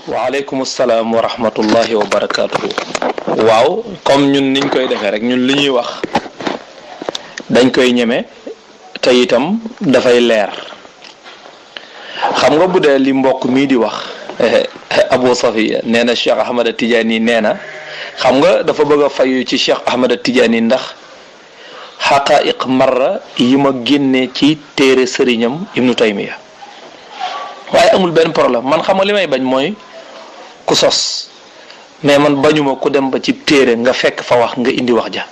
waaleykum salaam wa rahmatullahi wa barakaatuhu. waaw comme ñun niñ koy defee rek ñun li ñuy wax dañ koy ñeme te itam dafay leer. xam nga bu dee li mbokk mii di wax Abu Safiya nee na Cheikh Ahmad Tidiane nee na xam nga dafa bëgg a fayu ci Cheikh Ahmad Tidiane ndax xaqaa'iq marra yi ma génnee ci téere sëriñam Ibnu Taymiya waaye amul benn problème man xam nga li may bañ mooy ku sos mais man bañuma ku dem ba ci téere nga fekk fa wax nga indi wax ja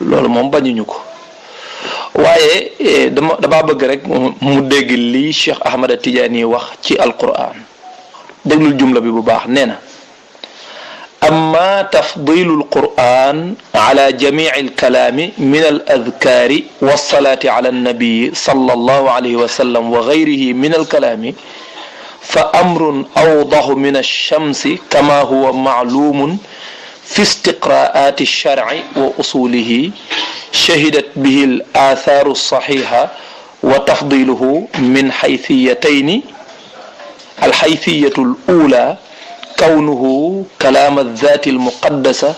loolu moom bañuñu ko waaye dama bëgg rek mu dégg lii Cheikh Ahmad Tidiane wax ci alquran déglul jumla bi bu baax nee na amma tafdilu alquran ala jamici alkalaami min aladkaari walsalaati ala annabiyi sallallahu alayhi wa sallam wa gayrihi min alkalaami fa amrun awdahu min alchamsi kama huwa macluumun fi istiqraati alsharci wa usulihi shahidat bihi alaathaaru alsaxiixa wa tafdiluhu min xaythiyatayni alxaythiyatu alula kawnuhu kalaam alzaati almuqaddasa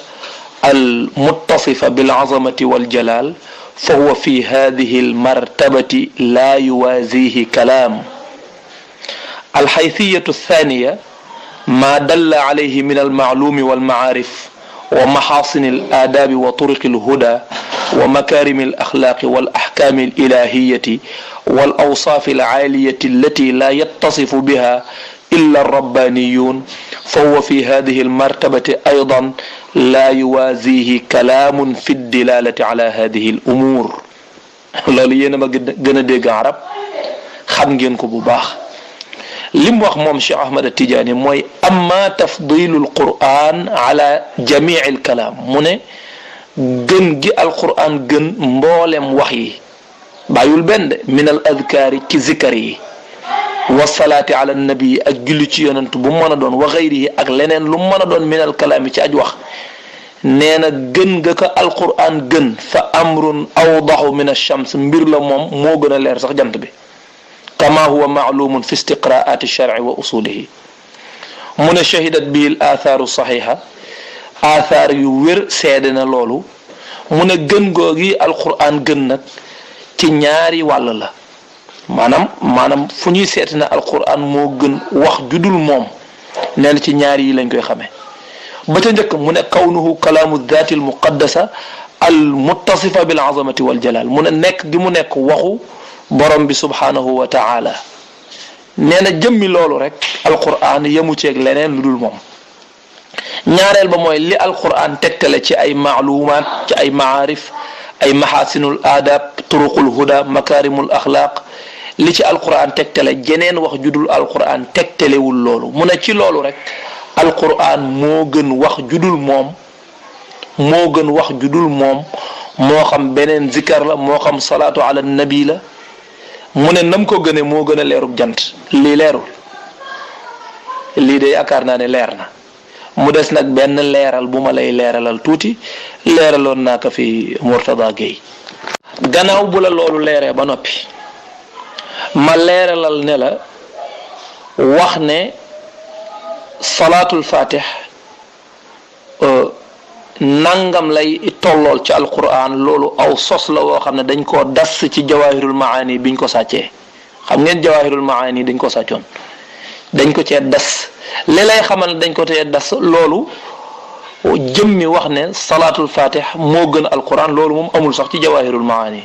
almuttasifa bilazamati waljalaal fa huwa fi hadihi almartabati laa yuwaazihi kalaam alxaythiyatu althaniya maa dalla alayhi min almacluumi walmacaarif wa maxaasini alaadaabi wa turuqi alhuda wa makaarimi alaxlaaqi walaxkaami alilahiyati walawsaafi alcaaliyati allati laa yattasifu biha illa alrabbaniyun fa huwa fi hadihi almartabati aydan laa yuwaazihi kalaamun fi dilalati ala hadihi al umuur loolu yéen a ma gën a dégg arab xam ngeen ko bu baax li mu wax moom Cheikh Ahmad Tidiane mooy amma tafdilu alquran ala jamii alkalaam mu ne gën gi alquran gën mboolem wax yi bàyyul benn de min al adkaari ci zikar yi wasalaati ala nabi ak julli ci yonent bu mën a doon wa xayrihi ak leneen lu mën a doon min al kalaami ci aj wax nee na gën nga ko alquran gën fa amrun awdaxu min alchams mbir la moom moo gën a leer sax jant bi kama huwa maalumun fi istiqraati alsharci wa usulihi mu ne shahidat bihi al athaaru saxiixa athaar yu wér seede na loolu mu ne gën googi alquran gën nag ci ñaari wàll la maanaam fu ñuy seeti na alquran moo gën wax judul moom nee na ci ñaari yi lañ koy xamee ba ca njëkk mu ne kawnuhu kalaamu daati al muqaddasa al muttasifa bil azamati wal jalal mu ne nekk gi mu nekk waxu borom bi subhanahu wa taala nee na jëmmi loolu rek alquran yemu ceeg leneen lu dul moom ñaareel ba mooy li alquran tegtale ci ay maalumaat ci ay maarif ay maxaasinul aadab turuqul huda makaarimul axlaaq li ci alquran tegtale jeneen wax judul alquran tegtalewul loolu mu ne ci loolu rek alquran moo gën wax judul moom moo xam beneen zikar la moo xam salaatu ala nabi la mu ne nam ko gëne moo gën a leerub jant lii leerul lii de yaakaar naa ne leer na mu des nag benn leeral bu ma lay leeralal tuuti leeraloon naa ko fi Mourtada Gueye gannaaw bu la loolu leeree ba noppi ma leeralal ne la wax ne salaatul fatih nangam lay tollool ci alquran loolu aw sos la woo xam ne dañ koo das ci jawahirul maani biñ ko sàccee xam ngeen jawahirul maani dañ ko sàccoon dañ ko cee das li lay xamal ne dañ ko cee das loolu jëmmi wax ne salaatul fatih moo gën alquran loolu moom amul sax ci jawahirul maani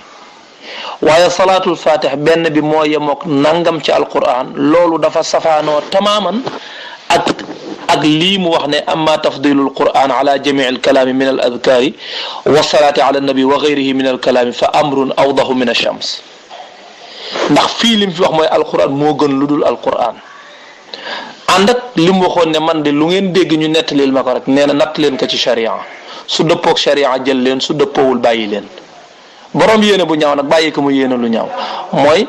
waaye salaatul fatih benn bi moo yemook nangam ci alquran loolu dafa safaanoo tamaaman ak lii mu wax ne amma tafdilu alquran ala jamii alkalaami min al adkaari wasalaati ala nabi wa gayrihi min alkalaami fa amrun awdahu min alchams ndax fii lim fi wax mooy alquran moo gën lu dul alquran ànd ak li mu waxoon ne man de lu ngeen dégg ñu nettalil ma ko rek nee na natt leen ko ci sharia su dëppoog sharia jël leen su dëppoowul bàyyi leen borom yéene bu ñaaw nag bàyyi ko mu yéene lu ñaaw mooy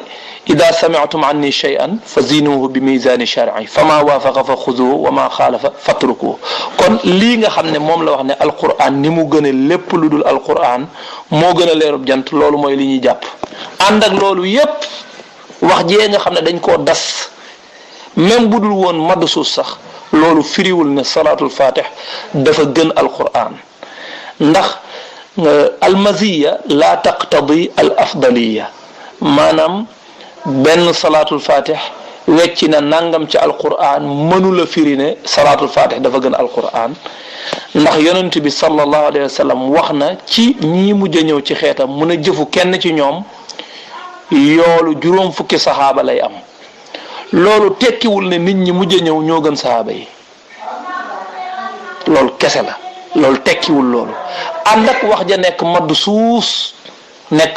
ida sami'tum anni shay'an fa zinuhu bi mizani shar'i fama waafaqa fa xuduhu wa ma xaalafa fatrukuhu kon lii nga xam ne moom la wax ne alquran ni mu gën a lépp lu dul alquran moo gën a leerub jant loolu mooy li ñuy jàpp ànd ak loolu yépp wax jee nga xam ne dañ koo das même bu dul woon madd suuf sax loolu firiwul ne salaatul fatih dafa gën alquran ndax almaziya la taqtadi al afdaliya maanaam benn salaatul fatih wecci na nangam ci alquran mënula firi ne salaatul fatih dafa gën alquran ndax yonent bi sallallahu alayhi wa sallam wax na ci ñii mujj a ñëw ci xeetam mun a jëfu kenn ci ñoom yoolu juróom fukki saxaaba lay am loolu tekkiwul ne nit ñi mujj a ñëw ñoo gën saxaaba yi loolu kese la loolu tekkiwul loolu ànd ak wax ja nekk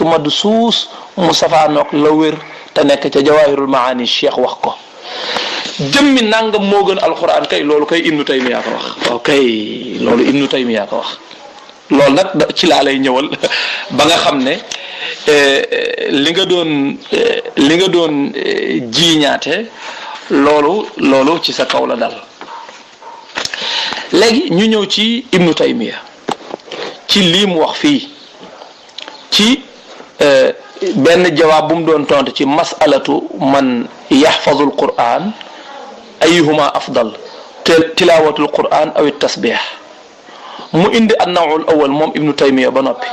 madd suus mu safaanoog la wér te nekk ca jawahirul maani cheikh wax ko jëmmi nangam moo gën alquran kay loolu kay ibnu taymiya ko wax waaw kay loolu ibnu taymiya ko wax loolu nag ci laa lay ñëwal ba nga xam ne li nga doon jiiñaate loolu ci sa kaw la dal léegi ñu ñëw ci ibnu taymiya ci lii mu wax fii ci benn jawaab bu mu doon tontu ci masalatu man yaxfazu alquran ayuhuma afdal tilawatu alquran aw tasbih mu indi annawu al awal moom ibnu taymiya ba noppi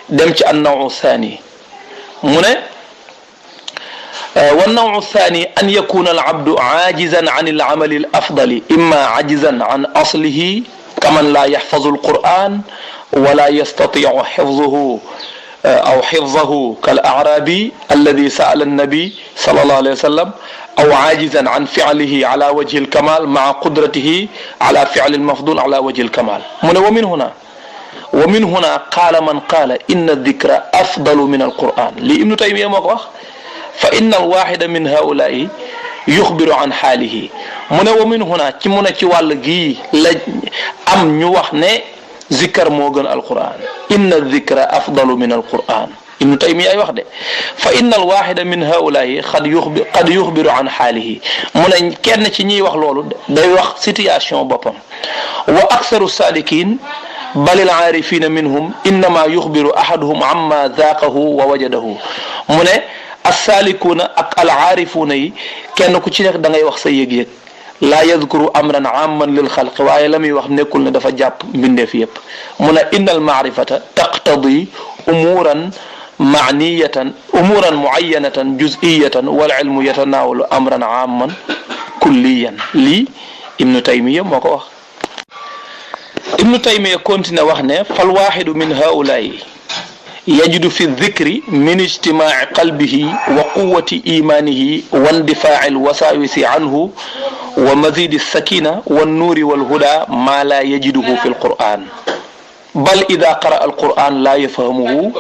dem ci annawu thani mu ne والنوع الثاني أن يكون العبد عاجزا عن العمل الأفضل إما عاجزا عن أصله كمن لا يحفظ القرآن ولا يستطيع حفظه أو حفظه كالأعرابي الذي سأل النبي صلى الله عليه وسلم أو عاجزا عن فعله على وجه الكمال مع قدرته على فعل المفضول على وجه الكمال ومن هنا قال من قال إن الذكر أفضل من القرآن لابن تيمية موقف فإن الواحد من هؤلاء يخبر عن حاله ومن هنا كمنا كوالجي أم نوحنا ذكر موغن القرآن إن الذكر أفضل من القرآن ابن تيمية واحد فإن الواحد من هؤلاء قد يخبر عن حاله من كان تشني wax lolu day wax situation bopam وأكثر السالكين بل العارفين منهم إنما يخبر أحدهم عما ذاقه ووجده من السالكون العارفون كانوا ku ci nek da ngay wax sa yeg laa yadkuru amran amman lil xalq waaye la muy wax nekkul ne dafa jàpp mbindeef yépp mu ne inna al maarifata taqtadi umuran muayyanatan juz'iyatan wal ilmu yatanaawalu amran amman kulliyan lii ibnu taymiya moo ko wax ibnu taymiya continue wax ne fal waaxidu min haulaai yajidu fi dhikri min ijtimaaci qalbihi wa quwati imanihi wa indifaaci alwasaawisi anhu ومزيد السكينة والنور والهدى ما لا يجده في القرآن بل إذا قرأ القرآن لا يفهمه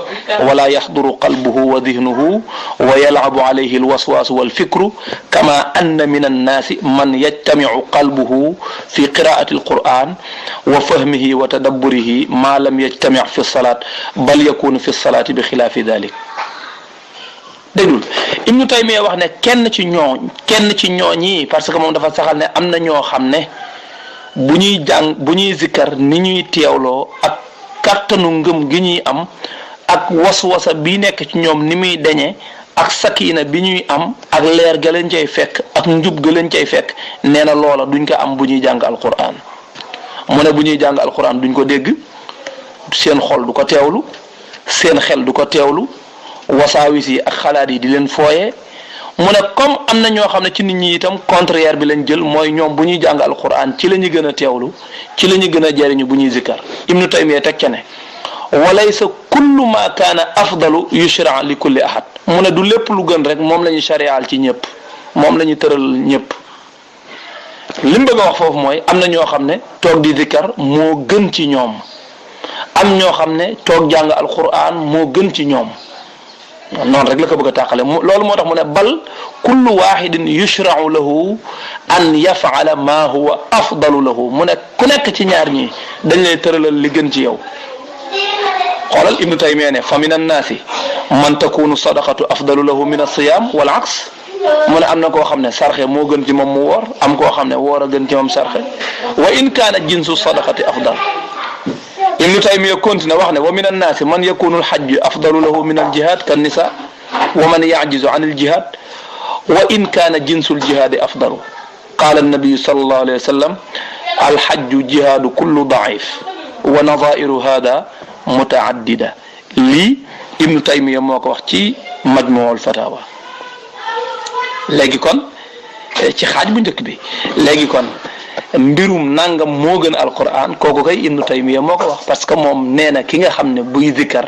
ولا يحضر قلبه وذهنه ويلعب عليه الوسواس والفكر كما أن من الناس من يجتمع قلبه في قراءة القرآن وفهمه وتدبره ما لم يجتمع في الصلاة بل يكون في الصلاة بخلاف ذلك déglul ibnu taymiya wax ne kenn ci ñooñi parce que moom dafa saxal ne am na ñoo xam ne bu ñuy zikkar ni ñuy teewloo ak kattanu ngëm gi ñuy am ak waswasa bi nekk ci ñoom ni muy deñe ak sakina bi ñuy am ak leer ga leen cay fekk ak njub ga leen cay fekk nee na loola duñ ko am bu ñuy jàng alquran mu ne bu ñuy jàng alquran duñ ko dégg seen xol du ko teewlu seen xel du ko teewlu wasaawis yi ak xalaat yi di leen fooyee mu ne comme am na ñoo xam ne ci nit ñi itam contraire bi lañ jël mooy ñoom bu ñuy jàng alquran ci la ñu gën a teewlu ci la ñu gën a jëriñu bu ñuy zikkar ibnu taymiya teg ca ne walaysa kullu ma kaana afdalu yushra li kulli ahad mu ne du lépp lu gën rek moom la ñu sharial ci ñëpp moom la ñu tëral ñëpp li mu bëgg a wax foofu mooy am na ñoo xam ne toog di zikkar moo gën ci ñoom am ñoo xam ne toog jàng alquran moo gën ci ñoom noonu rek la ko bëgg a tàqale loolu moo tax mu ne bal kullu waxidin yushrau lahu an yafala ma huwa afdalu lahu mu ne ku nekk ci ñaar ñi dañ lay tëralal li gën ci yow xoolal ibnu taymiya ne fa min annaasi man takunu sadaqatu afdalu lahu min alsiyam wal aks mu ne am na koo xam ne sarxe moo gën ci moom mu woor am koo xam ne woor a gën ci moom sarxe wa in kaana jinsu sadaqati afdal ibnu taymiya continue wax ne wa min annaasi man yakunu alhajju afdalu lahu min aljihad kan nisa wa man yajizu an aljihad wa in kaana jinsul jihaadi afdalu qaala annabiyu sallallahu alayhi wa sallam alxajju jihaadu kullu daif wa nadairu hada mutaaddida lii ibnu taymiya moo ko wax ci majmuul fatawa. léegi kon ci xaaj bu njëkk bi léegi kon mbirum nangam moo gën alquran kooku kay ibnu taymiya moo ko wax parce que moom nee na ki nga xam ne buy zikkar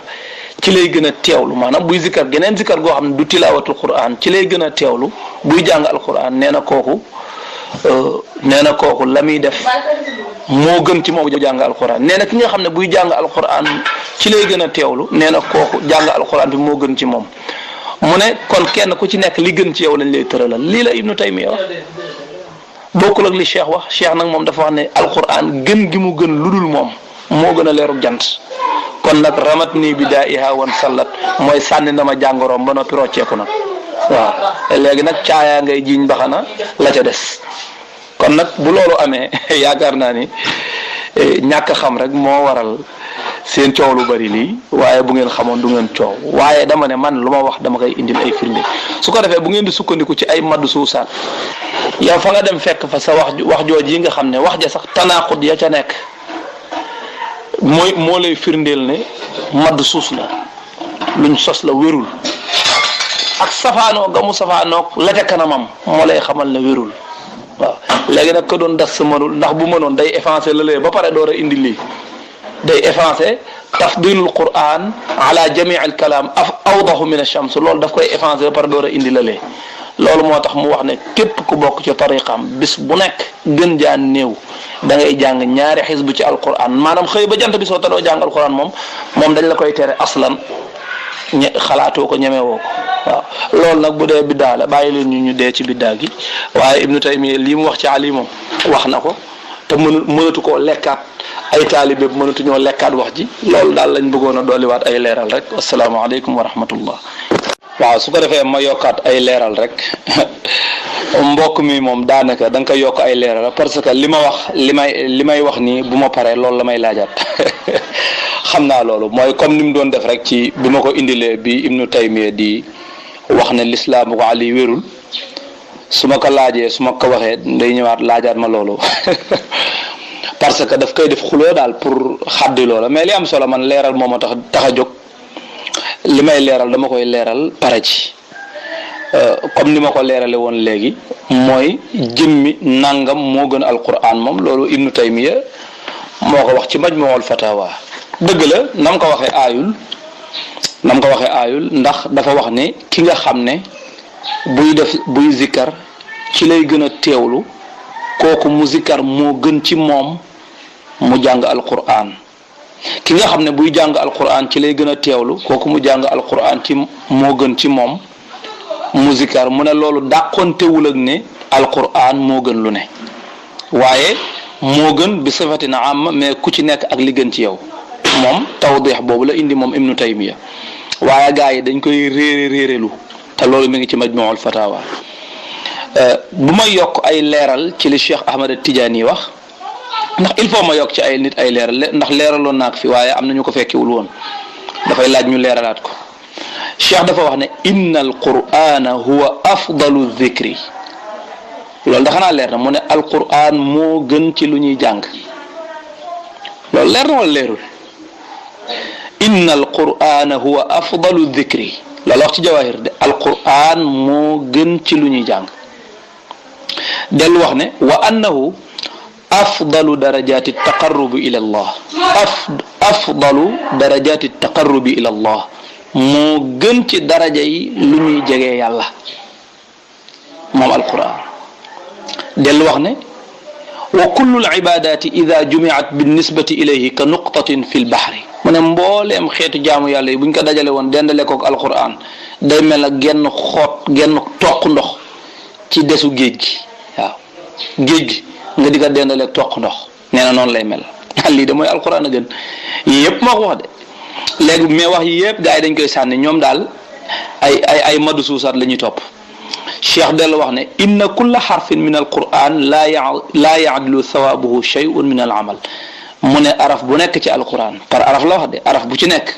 ci lay gën a teewlu maanaam buy zikkar geneen zikkar goo xam ne du tilaawatul quran ci lay gën a teewlu buy jàng alquran nee na kooku la muy def moo gën ci moom jàng alquran nee na ki nga xam ne buy jàng alquran ci lay gën a teewlu nee na kooku jàng alquran bi moo gën ci moom mu ne kon kenn ku ci nekk li gën ci yow lañ lay tëralal lii la ibnu taymiya wax bokkul ak li cheikh wax cheikh nag moom dafa wax ne alquran gën gi mu gën ludul moom moo gën a leerug jant kon nag ramat nii bi daa iha wan sallat mooy sànni na ma jàngoroom ba noppi rocceeku nag waaw léegi nag caayaa ngay jiiñ mbaxana la ca des kon nag bu loolu amee yaakaar naa ni ñàkk xam rek moo waral seen coow lu bari lii waaye bu ngeen xamoon du ngeen coow waaye dama ne man lu ma wax dama koy indil ay firnde su ko defee bu ngeen di sukkandiku ci ay maddu suusaan yow fa nga dem fekk fa sa wax jooj yi nga xam ne wax ja sax tanaqud ya ca nekk moo lay firndeel ne maddu suus la luñ sos la wérul ak safaanoo ga mu safaanoog la ca kanamam moo lay xamal ne wérul waaw léegi nag ko doon das sa mënul ndax bu mënoon day effacer la lee ba pare door a indi lii day effacer tafdilul quran ala jamii al kalaam awdahu min ash-shams loolu daf koy effacer ba pare door a indi la lee loolu moo tax mu wax ne képp ku bokk ci tariqam bis bu nekk gën jaan néew da ngay jàng ñaari xisbu ci alquran maanaam xëy ba jant bi soo taloo jàng alquran moom dañ la koy tere aslan xalaatoo ko ñemewoo ko waaw loolu nag bu dee biddaa la bàyyi leen ñu dee ci biddaa gi waaye ibnu taymiya lii mu wax ci ali moom wax na ko te mënatu koo lekkaat ay taalibe mënatu ñoo lekkaat wax ji loolu daal lañ bëggoon a dolliwaat ay leeral rek asalaamaaleykum wa rahmatullah. waaw su ko defee ma yokkaat ay leeral rek mbokk mi moom daanaka da nga koy yokk ay leeral parce que li ma wax li may wax nii bu ma paree loolu la may laajaat xam naa loolu mooy comme ni mu doon def rek ci bi ma ko indilee bi ibnu taymiya di wax ne lislaam ko ali wérul su ma ko laajee su ma ko waxee day ñëwaat laajaat ma loolu parce que daf koy def xuloo daal pour xaddi loola mais li am solo man leeral moo ma tax a jóg li may leeral dama koy leeral pare ci comme ni ma ko leerale woon léegi mooy jëmmi nangam moo gën alquran moom loolu ibnu taymiya moo ko wax ci majmuul fatawa dëgg la nam ko waxee aayul ndax dafa wax ne ki nga xam ne buy zikkar ci lay gën a teewlu kooku mu zikkar moo gën ci moom mu jàng alquran ki nga xam ne buy jàng alquran ci lay gën a teewlu kooku mu jàng alquran ci moo gën ci moom mu zikkar mu ne loolu dàqontewul ak ne alquran moo gën lu ne waaye moo gën bi sifatina am mais ku ci nekk ak li gën ci yow moom tawdix boobu la indi moom ibnu taymiya waaye gaa yi dañ koy réerelu te loolu mi ngi ci majmuul fatawa bu may yokk ay leeral ci li Cheikh Ahmad Tidiane wax ndax il faut ma yokk ci ay nit ay leeral ndax leeraloon naa ko fi waaye am na ñu ko fekkewul woon dafay laaj ñu leeralaat ko Cheikh dafa wax ne inna alqur'ana huwa afdalu dhikri loolu da xanaa leer na mu ne alqur'an moo gën ci lu ñuy jàng loolu leer na wala leerul inna alqur'ana huwa afdalu dhikri loolu wax ci jawahir de alqur'an moo gën ci lu ñuy jàng dellu wax ne wa annahu afdalu darajati taqarrubi ila allah afdalu darajati taqarrubi ila allah moo gën ci daraja yi lu ñuy jegee yàlla moom alquran dellu wax ne wa kullu alibadati ida jumiat binnisbati ilayhi ka nuqtatin fi lbahri mu ne mbooleem xeetu jaamu yàlla yi buñ ko dajale woon dendale kook alquran day mel na genn toq ndox ci desu géej gi waaw géej gi nga di ko dendaleeg toq ndox nee na noonu lay mel lii de mooy alquran a gën yii yëpp moo ko wax de léegi mais wax yi yëpp gars yi dañ koy sànni ñoom daal ay madu suusaat la ñuy topp cheikh dellu wax ne inna kulla xarfin min alquran laa yaadlu thawaabuhu shay'un min al amal mu ne araf bu nekk ci alquran par araf la wax de araf bu ci nekk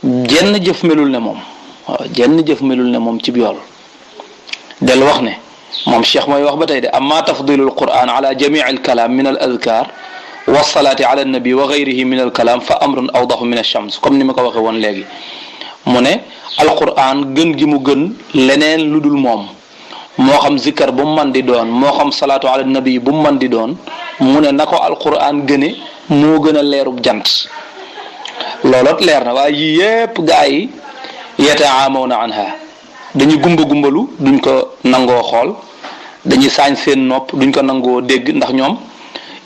jenn jëf melul ne moom waaw jenn jëf melul ne moom ci biyool del wax ne moom cheikh mooy wax ba tey de amma tafdilul quran ala jamii al kalaam min al adkar wa salaati ala nabi wa gayrihi min al kalaam fa amrun awdahu min ash-shams comme ni ma ko waxee woon léegi mu ne alquran gën gi mu gën leneen lu dul moom moo xam zikkar bu mu mën di doon moo xam salaatu ala nabi bu mu mën di doon mu ne na ko alquran gëne moo gën a leerub jant looloot leer na waaye yii yépp gaa yi yataamawna anha dañuy gumbalu duñ ko nangoo xool dañuy saañ seen nopp duñ ko nangoo dégg ndax ñoom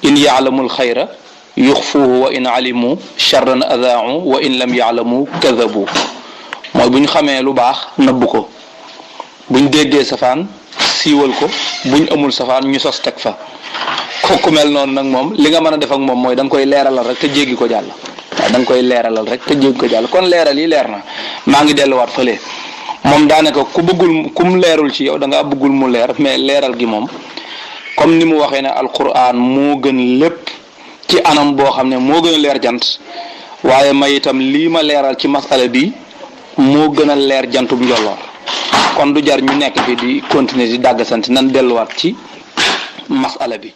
in yaalamul xayra yuxfuuhu wa in alimu charran adaau wa in lam yaalamu kadabu mooy bu ñu xamee lu baax nëbb ko buñ déggee safaan siiwal ko buñ amul safaan ñu sos teg fa ku mel noonu nag moom li nga mën a def ak moom mooy da nga koy leeralal rek te jéggi ko jàll waaw da nga koy leeralal rek te jéggi ko jàll kon leeral yi leer na maa ngi delluwaat fële moom daanaka ku bëggul kum leerul ci yow da ngaa bëggul mu leer mais leeral gi moom comme ni mu waxee ne alquran moo gën lépp ci anam boo xam ne moo gën a leer jant waaye may itam lii ma leeral ci masala bi moo gën a leer jantub njolloor kon du jar ñu nekk fi di continuer di dàgg sant nan delluwaat ci masala bi